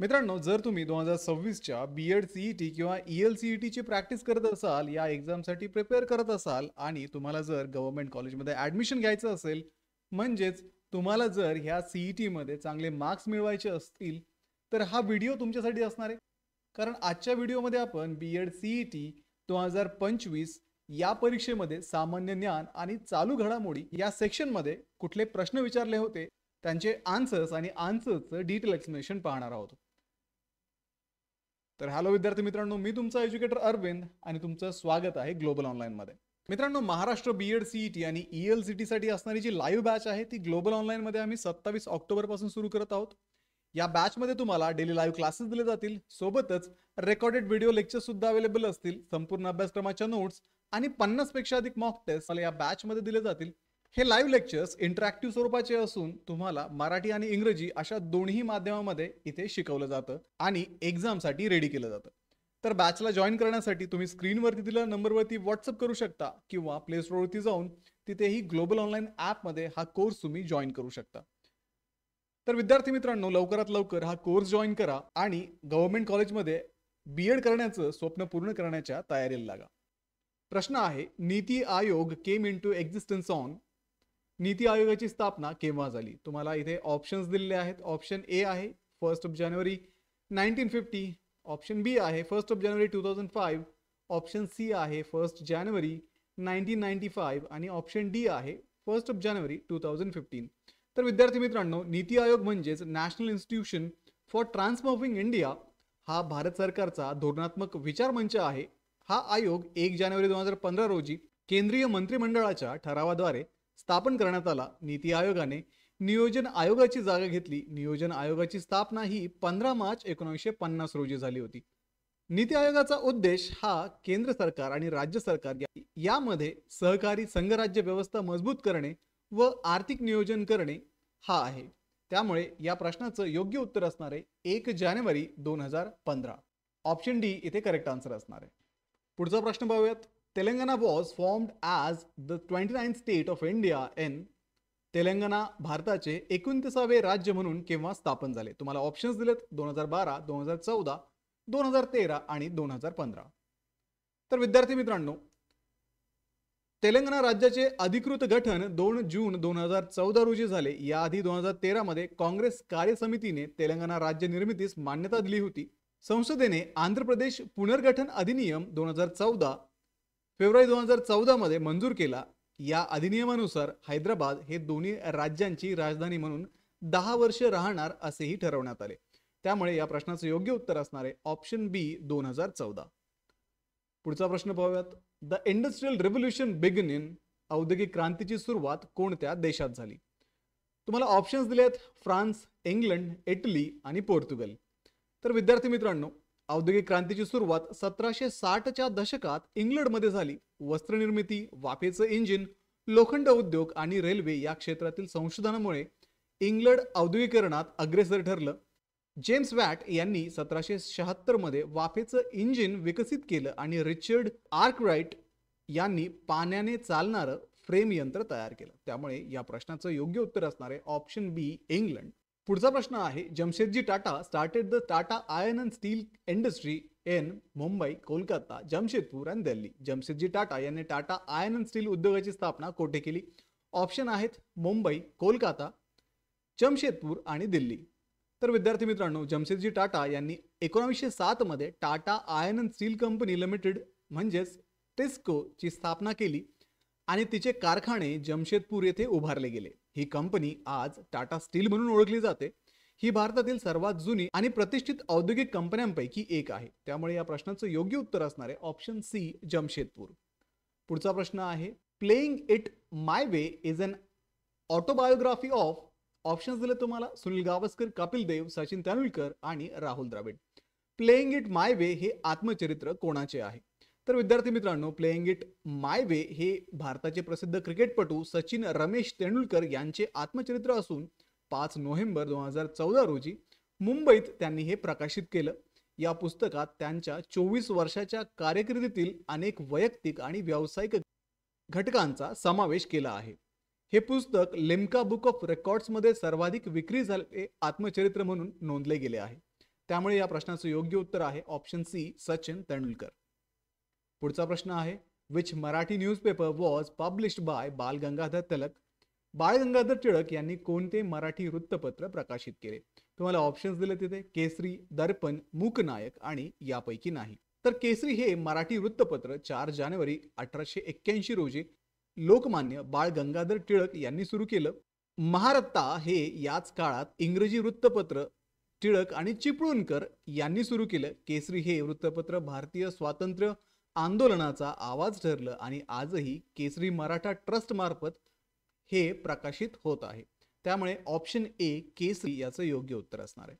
मित्रांनो, जर तुम्ही 2026च्या बी-एड सी-ई-टी किंवा ई-एल सी-ई-टीची प्रॅक्टिस करत असाल, या एक्झामसाठी प्रिपेअर करत असाल आणि तुम्हाला जर गव्हर्नमेंट कॉलेजमध्ये ॲडमिशन घ्यायचं असेल, म्हणजेच तुम्हाला जर ह्या सी-ई-टीमध्ये चांगले मार्क्स मिळवायचे असतील, तर हा व्हिडिओ तुमच्यासाठी असणार आहे. कारण आजच्या व्हिडिओमध्ये आपण बी-एड सी-ई-टी 2025 या परीक्षेमध्ये सामान्य ज्ञान आणि चालू घडामोडी या सेक्शनमध्ये कुठले प्रश्न विचारले होते, त्यांचे आन्सर्स आणि आन्सर्सचं डिटेल एक्सप्लेनेशन पाहणार आहोत. तर हॅलो विद्यार्थी मित्रांनो, मी तुमचा एज्युकेटर अरविंद आणि तुमचं स्वागत आहे ग्लोबल ऑनलाईनमध्ये. मित्रांनो, महाराष्ट्र बी-एड सी-ई-टी आणि ई-एल सी-टी साठी असणारी जी लाईव्ह बॅच आहे ती ग्लोबल ऑनलाईनमध्ये आम्ही 27 ऑक्टोबर पासून सुरू करत आहोत. या बॅचमध्ये तुम्हाला डेली लाईव्ह क्लासेस दिले जातील, सोबतच रेकॉर्डेड व्हिडिओ लेक्चर सुद्धा अवेलेबल असतील, संपूर्ण अभ्यासक्रमाच्या नोट्स आणि 50 पेक्षा अधिक मॉक टेस्ट या बॅचमध्ये दिले जातील. हे लाईव्ह लेक्चर्स इंटरॅक्टिव्ह स्वरूपाचे असून तुम्हाला मराठी आणि इंग्रजी अशा दोन्ही माध्यमामध्ये इथे शिकवलं जातं आणि एक्झामसाठी रेडी केलं जातं. तर बॅचला जॉईन करण्यासाठी तुम्ही स्क्रीनवरती दिलेल्या नंबरवरती व्हॉट्सअप करू शकता किंवा प्ले स्टोअरवरती जाऊन तिथेही ग्लोबल ऑनलाईन ॲपमध्ये हा कोर्स तुम्ही जॉईन करू शकता. तर विद्यार्थी मित्रांनो, लवकरात लवकर हा कोर्स जॉईन करा आणि गव्हर्नमेंट कॉलेजमध्ये बी-एड करण्याचं स्वप्न पूर्ण करण्याच्या तयारीला लागा. प्रश्न आहे, नीती आयोग केम इन टू एक्झिस्टन्स ऑन. नीती आयोगाची स्थापना केव्हा झाली? तुम्हाला इथे ऑप्शन्स दिलेले आहेत. ऑप्शन ए आहे 1 जानेवारी 1950, ऑप्शन बी आहे 1 जानेवारी 2005, ऑप्शन सी आहे 1 जानेवारी 1995 आणि ऑप्शन डी आहे 1 जानेवारी 2015. तर विद्यार्थी मित्रांनो, नीती आयोग म्हणजेच national institution for transforming India हा भारत सरकारचा धोरणात्मक विचार मंच आहे. हा आयोग 1 जानेवारी 2015 रोजी केंद्रीय मंत्रिमंडळाच्या ठरावाद्वारे स्थापन करण्यात आला. नीती आयोगाने नियोजन आयोगाची जागा घेतली. नियोजन आयोगाची स्थापना ही 15 मार्च 1950 रोजी झाली होती. नीती आयोगाचा उद्देश हा केंद्र सरकार आणि राज्य सरकार यामध्ये सहकारी संघराज्य व्यवस्था मजबूत करणे व आर्थिक नियोजन करणे हा आहे. त्यामुळे या प्रश्नाचं योग्य उत्तर असणार आहे 1 जानेवारी 2015. ऑप्शन डी इथे करेक्ट आन्सर असणार आहे. पुढचा प्रश्न पाहूयात. Telangana was formed as the 29th state of India in. Telangana भारताचे 29वे राज्य म्हणून केव्हा स्थापन झाले? तुम्हाला ऑप्शन्स दिलेत 2012, 2014, 2013 आणि 2015. तर विद्यार्थी मित्रांनो, तेलंगणा राज्याचे अधिकृत गठन 2 जून 2014 रोजी झाले. याआधी 2013 मध्ये काँग्रेस कार्यसमितीने तेलंगणा राज्य निर्मितीस मान्यता दिली होती. संसदेने आंध्र प्रदेश पुनर्गठन अधिनियम 2014 फेब्रुवारी 2014 मध्ये मंजूर केला. या अधिनियमानुसार हैदराबाद हे दोन्ही राज्यांची राजधानी म्हणून 10 वर्ष राहणार असेही ठरवण्यात आले. त्यामुळे या प्रश्नाचं योग्य उत्तर असणार आहे ऑप्शन बी 2014. पुढचा प्रश्न पाहूयात. The industrial revolution began in. औद्योगिक क्रांतीची सुरुवात कोणत्या देशात झाली? तुम्हाला ऑप्शन्स दिले आहेत फ्रान्स, इंग्लंड, इटली आणि पोर्तुगल. तर विद्यार्थी मित्रांनो, औद्योगिक क्रांतीची सुरुवात 1760च्या दशकात इंग्लंडमध्ये झाली. वस्त्रनिर्मिती, वाफेचं इंजिन, लोखंड उद्योग आणि रेल्वे या क्षेत्रातील संशोधनामुळे इंग्लंड औद्योगिकरणात अग्रेसर ठरलं. जेम्स वॅट यांनी 1776 मध्ये वाफेचं इंजिन विकसित केलं आणि रिचर्ड आर्कराइट यांनी पाण्याने चालणारं फ्रेम यंत्र तयार केलं. त्यामुळे या प्रश्नाचं योग्य उत्तर असणार आहे ऑप्शन बी इंग्लंड. पुढचा प्रश्न आहे, Jamshedji Tata started the Tata iron and steel industry in Mumbai, Kolkata, Jamshedpur आणि दिल्ली. जमशेदजी टाटा यांनी टाटा आयर्न अँड स्टील उद्योगाची स्थापना कोठे केली? ऑप्शन आहेत मुंबई, कोलकाता, जमशेदपूर आणि दिल्ली. तर विद्यार्थी मित्रांनो, जमशेदजी टाटा यांनी 1907 मध्ये Tata iron and steel company limited म्हणजेच टिस्को ची स्थापना केली आणि तिचे कारखाने जमशेदपूर येथे उभारले गेले. ही कंपनी आज टाटा स्टील म्हणून ओळखली जाते. ही भारतातील सर्वात जुनी आणि प्रतिष्ठित औद्योगिक कंपन्यांपैकी एक आहे. त्यामुळे या प्रश्नाचं योग्य उत्तर असणार आहे ऑप्शन सी जमशेदपूर. पुढचा प्रश्न आहे, playing it my way is an autobiography of. Options दिले तुम्हाला सुनील गावस्कर, कपिल देव, सचिन तेंडुलकर आणि Rahul Dravid. Playing it my way हे आत्मचरित्र कोणाचे आहे? तर विद्यार्थी मित्रांनो, प्लेइंग इट माय वे हे भारताचे प्रसिद्ध क्रिकेटपटू सचिन रमेश तेंडुलकर यांचे आत्मचरित्र असून 5 नोव्हेंबर 2014 रोजी मुंबईत त्यांनी हे प्रकाशित केलं. या पुस्तकात त्यांच्या 24 वर्षाच्या कारकिर्दीतील अनेक वैयक्तिक आणि व्यावसायिक घटकांचा समावेश केला आहे. हे पुस्तक लिम्का बुक ऑफ रेकॉर्ड्स मध्ये सर्वाधिक विक्री झालेले आत्मचरित्र म्हणून नोंदले गेले आहे. त्यामुळे या प्रश्नाचं योग्य उत्तर आहे ऑप्शन सी, सचिन तेंडुलकर. पुढचा प्रश्न आहे, which Marathi newspaper was published by बाल गंगाधर टिळक. बाळ गंगाधर टिळक यांनी कोणते मराठी वृत्तपत्र प्रकाशित केले? तुम्हाला ऑप्शन्स दिले तिथे, केसरी, दर्पण, मूकनायक आणि यापैकी नाही. तर केसरी हे मराठी वृत्तपत्र 4 जानेवारी 1881 रोजी लोकमान्य बाळ गंगाधर टिळक यांनी सुरू केलं. महारत्ता हे याच काळात इंग्रजी वृत्तपत्र टिळक आणि चिपळूणकर यांनी सुरू केलं. केसरी हे वृत्तपत्र भारतीय स्वातंत्र्य आंदोलनाचा आवाज ठरलं आणि आजही केसरी मराठा ट्रस्ट मार्फत हे प्रकाशित होत आहे. त्यामुळे ऑप्शन ए, केसरी याचं योग्य उत्तर असणार आहे.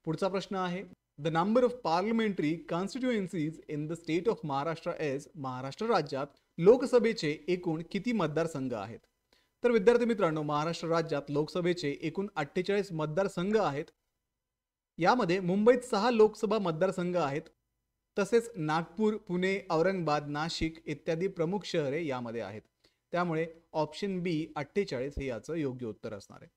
पुढचा प्रश्न आहे, the number of parliamentary constituencies in the state of Maharashtra is. Maharashtra राज्यात लोकसभेचे एकूण किती मतदारसंघ आहेत? तर विद्यार्थी मित्रांनो, महाराष्ट्र राज्यात लोकसभेचे एकूण 48 मतदारसंघ आहेत. यामध्ये मुंबईत 6 लोकसभा मतदारसंघ आहेत. तसेच नागपूर, पुणे, औरंगाबाद, नाशिक इत्यादी प्रमुख शहरे यामध्ये आहेत. त्यामुळे ऑप्शन बी 48 हे याचं योग्य उत्तर असणार आहे.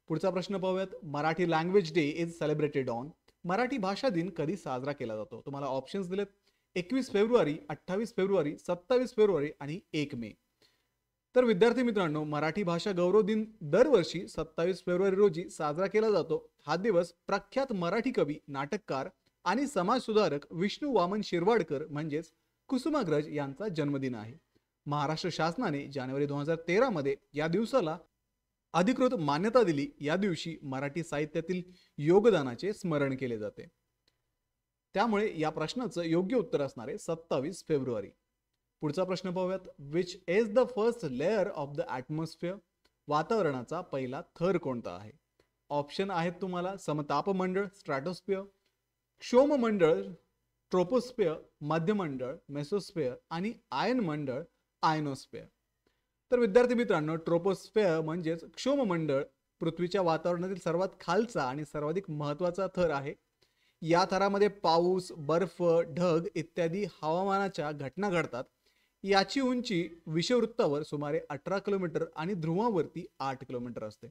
पुढचा प्रश्न पाहूयात, Marathi language day is celebrated on. Marathi भाषा दिन कधी साजरा केला जातो? तुम्हाला ऑप्शन्स दिलेत, 21 फेब्रुवारी, 28 फेब्रुवारी, 27 फेब्रुवारी आणि 1 मे. तर विद्यार्थी मित्रांनो, मराठी भाषा गौरव दिन दरवर्षी 27 फेब्रुवारी रोजी साजरा केला जातो. हा दिवस प्रख्यात मराठी कवी, नाटककार आणि समाजसुधारक विष्णू वामन शिरवाडकर म्हणजेच कुसुमाग्रज यांचा जन्मदिन आहे. महाराष्ट्र शासनाने जानेवारी 2013 मध्ये या दिवसाला अधिकृत मान्यता दिली. या दिवशी मराठी साहित्यातील योगदानाचे स्मरण केले जाते. त्यामुळे या प्रश्नाचं योग्य उत्तर असणार आहे 27 फेब्रुवारी. पुढचा प्रश्न पाहूयात, which is the first layer of the atmosphere. वातावरणाचा पहिला थर कोणता आहे? ऑप्शन आहेत तुम्हाला, समतापमंडळ स्ट्रॅटोस्फिअर, क्षोममंडळ ट्रोपोस्फिअर, मध्यमंडळ मेसोस्फिअर आणि आयनमंडळ आयनोस्फिअर. तर विद्यार्थी मित्रांनो, ट्रोपोस्फिअर म्हणजेच क्षोममंडळ पृथ्वीच्या वातावरणातील सर्वात खालचा आणि सर्वाधिक महत्त्वाचा थर आहे. या थरामध्ये पाऊस, बर्फ, ढग इत्यादी हवामानाच्या घटना घडतात. याची उंची विषुववृत्तावर सुमारे 18 किलोमीटर आणि ध्रुवावरती 8 किलोमीटर असते.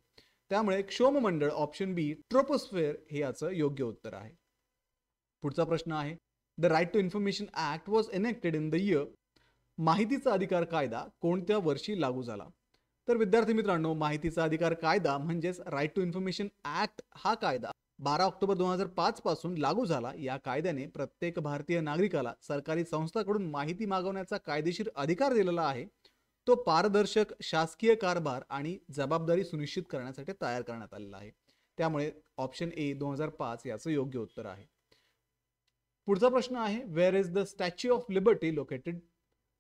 त्यामुळे क्षोममंडळ ऑप्शन बी ट्रोपोस्फिअर हे याचं योग्य उत्तर आहे. पुढचा प्रश्न आहे, the right to information act was enacted in the year. माहितीचा अधिकार कायदा कोणत्या वर्षी लागू झाला? तर विद्यार्थी मित्रांनो, माहितीचा अधिकार कायदा म्हणजेच राईट टू इन्फॉर्मेशन ऍक्ट हा कायदा 12 ऑक्टोबर 2005 पासून लागू झाला. या कायद्याने प्रत्येक भारतीय नागरिकाला सरकारी संस्थांकडून माहिती मागवण्याचा कायदेशीर अधिकार दिलेला आहे. तो पारदर्शक शासकीय कारभार आणि जबाबदारी सुनिश्चित करण्यासाठी तयार करण्यात आलेला आहे. त्यामुळे ऑप्शन ए 2005 याचं योग्य उत्तर आहे. पुढचा प्रश्न आहे, where is the statue of liberty located.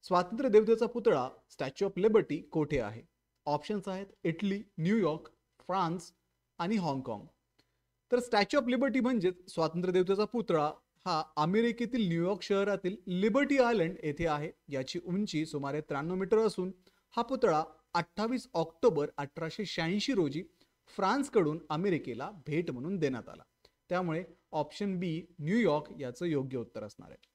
स्वातंत्र्य देवतेचा पुतळा स्टॅच्यू ऑफ लिबर्टी कोठे आहे? ऑप्शन्स आहेत, इटली, न्यूयॉर्क, फ्रान्स आणि हाँगकाँग. तर स्टॅच्यू ऑफ लिबर्टी म्हणजे स्वातंत्र्य देवतेचा पुतळा हा अमेरिकेतील न्यूयॉर्क शहरातील लिबर्टी आयलंड येथे आहे. याची उंची सुमारे 93 मीटर असून हा पुतळा 28 ऑक्टोबर 1886 रोजी फ्रान्सकडून अमेरिकेला भेट म्हणून देण्यात आला. त्यामुळे ऑप्शन बी न्यूयॉर्क याचं योग्य उत्तर असणार आहे.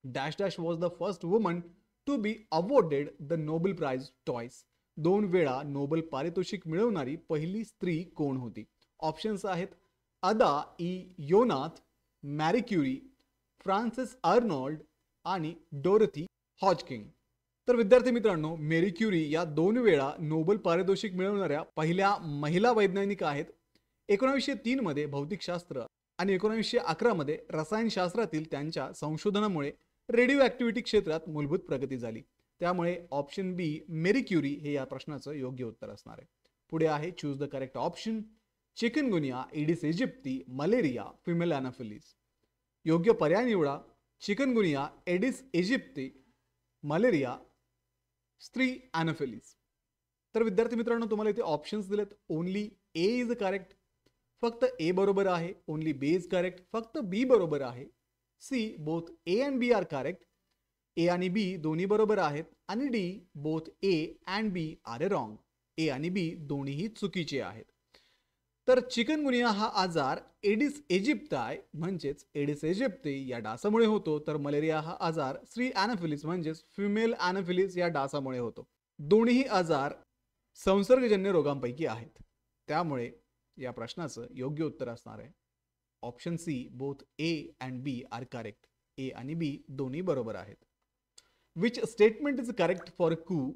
Dash dash was the first woman to be awarded the Nobel prize twice. 2 वेळा नोबेल पारितोषिक मिळवणारी पहिली स्त्री कोण होती? ऑप्शन्स आहेत, अदा ई योनाथ, मॅरी क्युरी, फ्रान्सिस आर्नॉल्ड आणि डोरथी हॉजकिंग. तर विद्यार्थी मित्रांनो, मेरी क्युरी या 2 वेळा नोबेल पारितोषिक मिळवणाऱ्या पहिल्या महिला वैज्ञानिक आहेत. 1903 मध्ये भौतिकशास्त्र आणि 1911 मध्ये रसायनशास्त्रातील त्यांच्या संशोधनामुळे रेडिओ ऍक्टिव्हिटी क्षेत्रात मूलभूत प्रगती झाली. त्यामुळे ऑप्शन बी मेरी क्युरी हे या प्रश्नाचं योग्य उत्तर असणार आहे. पुढे आहे, choose the correct option. Chikungunya, Aedes aegypti, malaria, female Anopheles. योग्य पर्याय निवडा. चिकनगुनिया, एडिस इजिप्ती, मलेरिया, स्त्री एनाफिलीज. तर विद्यार्थी मित्रांनो, तुम्हाला इथे ऑप्शन्स दिलेत. ओनली ए इज करेक्ट, फक्त ए बरोबर आहे. ओनली बी इज करेक्ट, फक्त बी बरोबर आहे. C, both A and B are correct, A आणि बी दोन्ही बरोबर आहेत. आणि D, both A and B are a wrong, A आणि बी दोन्हीही चुकीचे आहेत. तर चिकनगुनिया हा आजार एडिस इजिप्ताय म्हणजेच एडिस इजिप्ती या डासामुळे होतो. तर मलेरिया हा आजार स्त्री एनाफिलीज म्हणजेच फिमेल एनाफिलीज या डासामुळे होतो. दोन्ही आजार संसर्गजन्य रोगांपैकी आहेत. त्यामुळे या प्रश्नाचं योग्य उत्तर असणार आहे option C both A and B are correct. A आणि बी दोन्ही बरोबर आहेत. Which statement is correct for Koo.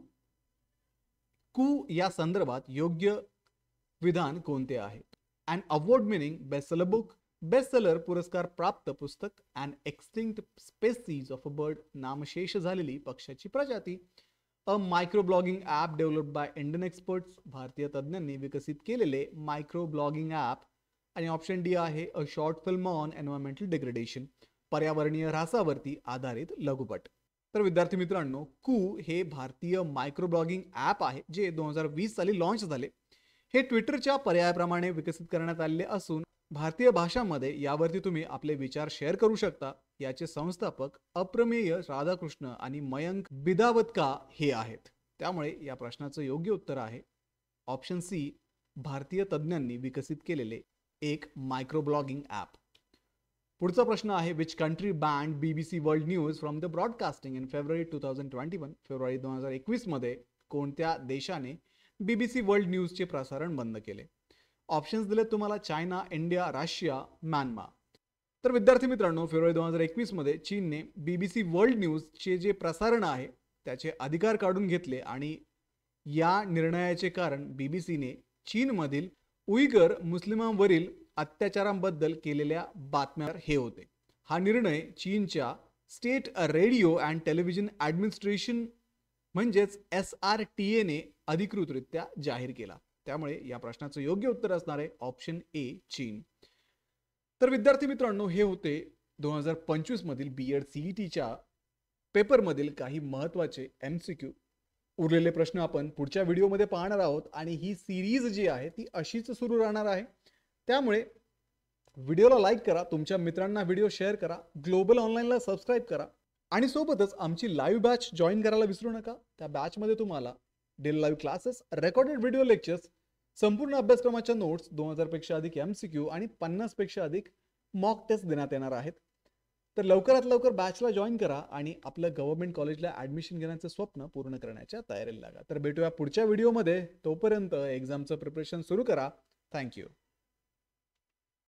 Koo या संदर्भात योग्य विधान कोणते आहे? And award meaning bestseller book, bestseller पुरस्कार प्राप्त पुस्तक, and extinct species of a bird, नामशेष झालेली पक्षाची प्रजाती, a micro blogging app developed by Indian experts, भारतीय तज्ज्ञांनी विकसित केलेले मायक्रो ब्लॉगिंग ॲप, आणि ऑप्शन डी आहे a short film on environmental degradation, पर्यावरणीय ऱ्हासावरती आधारित लघुपट. तर विद्यार्थी मित्रांनो, कू हे भारतीय मायक्रो ब्लॉगिंग ॲप आहे जे 2020 साली लॉन्च झाले. हे ट्विटरच्या पर्यायाप्रमाणे विकसित करण्यात आलेले असून भारतीय भाषांमध्ये यावरती तुम्ही आपले विचार शेअर करू शकता. याचे संस्थापक अप्रमेय राधाकृष्ण आणि मयंक बिदावतका हे आहेत. त्यामुळे या प्रश्नाचं योग्य उत्तर आहे ऑप्शन सी, भारतीय तज्ज्ञांनी विकसित केलेले एक मायक्रो ब्लॉगिंग ॲप. पुढचा प्रश्न आहे which country band BBC world news from the broadcasting in February 2021. February 2021 मध्ये कोणत्या देशाने BBC वर्ल्ड न्यूजचे प्रसारण बंद केले? ऑप्शन्स दिले तुम्हाला चायना, इंडिया, रशिया, म्यानमार. तर विद्यार्थी मित्रांनो, फेब्रुवारी 2021 मध्ये चीनने BBC वर्ल्ड न्यूजचे जे प्रसारण आहे त्याचे अधिकार काढून घेतले आणि या निर्णयाचे कारण BBCने चीनमधील उईगर मुस्लिमांवरील अत्याचारांबद्दल केलेल्या बातम्या हे होते. हा निर्णय चीनच्या state radio and television administration म्हणजेच SRTA ने अधिकृतरित्या जाहीर केला. त्यामुळे या प्रश्नाचं योग्य उत्तर असणार आहे ऑप्शन ए, चीन. तर विद्यार्थी मित्रांनो, हे होते 2025 मधील BEd CETच्या पेपरमधील काही महत्त्वाचे MCQ. उरलेले प्रश्न आपण पुढच्या व्हिडिओमध्ये पाहणार आहोत आणि ही सिरीज जी आहे ती अशीच सुरू राहणार आहे. त्यामुळे व्हिडिओला लाईक करा, तुमच्या मित्रांना व्हिडिओ शेअर करा, ग्लोबल ऑनलाईनला सबस्क्राईब करा आणि सोबतच आमची लाईव्ह बॅच जॉईन करायला विसरू नका. त्या बॅचमध्ये तुम्हाला daily live classes, recorded video lectures, संपूर्ण अभ्यासक्रमाच्या नोट्स, 2000 पेक्षा अधिक MCQ आणि 50 पेक्षा अधिक मॉक टेस्ट देण्यात येणार आहेत. तर लवकरात लवकर बॅचला जॉईन करा आणि आपलं गव्हर्नमेंट कॉलेजला ॲडमिशन घेण्याचं स्वप्न पूर्ण करण्याच्या तयारीला लागा. तर भेटूया पुढच्या व्हिडिओमध्ये. तोपर्यंत एक्झामचं प्रिपरेशन सुरू करा. थँक्यू.